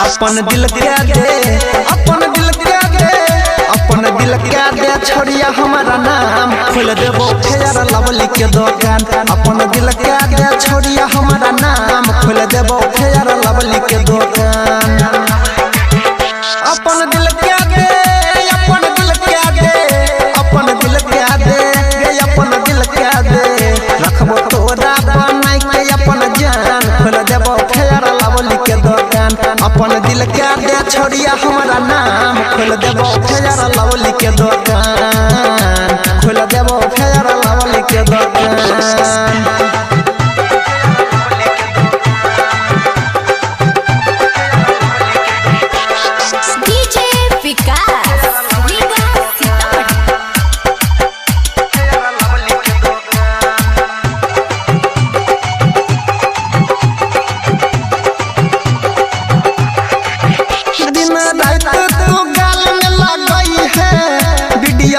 अपन दिल के दे, अपन दिल के दे, अपन दिल के दे छोड़िया हमारा नाम खोल देबो फेयर लवली के दुकान। अपन दिल के दे छोड़िया हमारा नाम खोल देबो फेयर लवली के दुकान। अपन दिल के दे, अपन दिल के दे, अपन दिल के दे, अपन दिल के दे रखबो तोरा बनाई के अपन जान खोल देबो फेयर लवली के दुकान। अपन दिल के दे छोड़िया हमारा नाम खोल देबो फेयर लवली के दुकान। खोल देबो फेयर लवली के दुकान।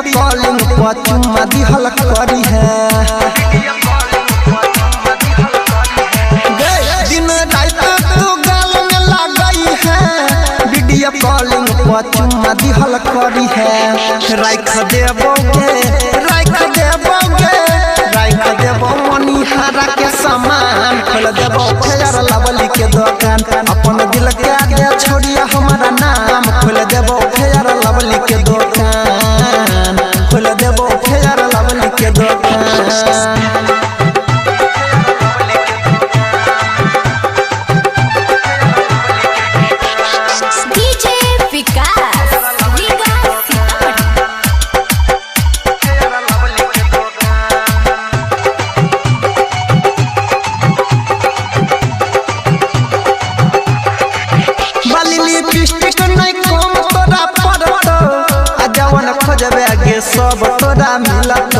कॉलिंग पर चुम्मा दिहल करी है, दिन रात तू गाल में लगई है। वीडियो कॉलिंग पर चुम्मा दिहल करी है। राख देबोगे, राख देबोगे, राख देबो मनिहारा के सामान खोल देबो फेयर लवली के दुकान। अपन दिल के दे छोड़िया हमारा नाम खोल देबो फेयर लवली के दुकान। खोल देबो फेयर लवली के दुकान। सब तोरा मिलत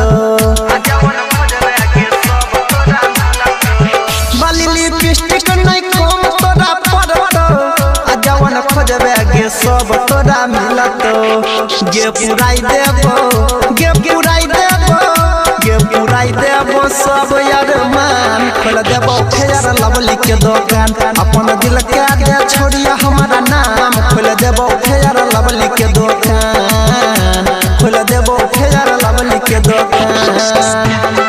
बाली लिपस्टिक नहीं कम तोरा पड़त। आ जवन खोजबे गे सब तोरा मिलत। गे पुराई देबो, गे पुराई देबो, गे पुराई देबो सब अरमान खोल देबो फेयर लवली के दुकान। अपन दिल के दे छोड़िया हमारा नाम खोल देबो फेयर लवली के दुकान। खोल देबो फेयर लवली के दुकान।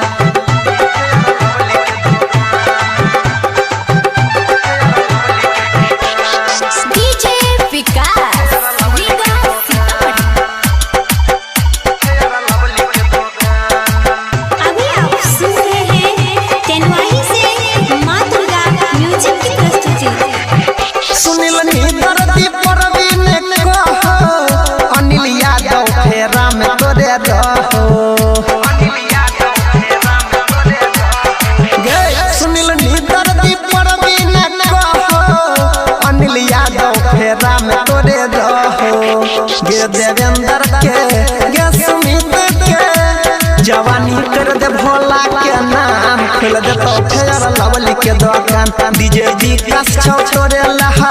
गे देवेंद्र के, गे सुमित के जवानी कर दे भोला के नाम खोल दे तो फेयर लवली के दुकान। डीजे विकास छोड़े लहा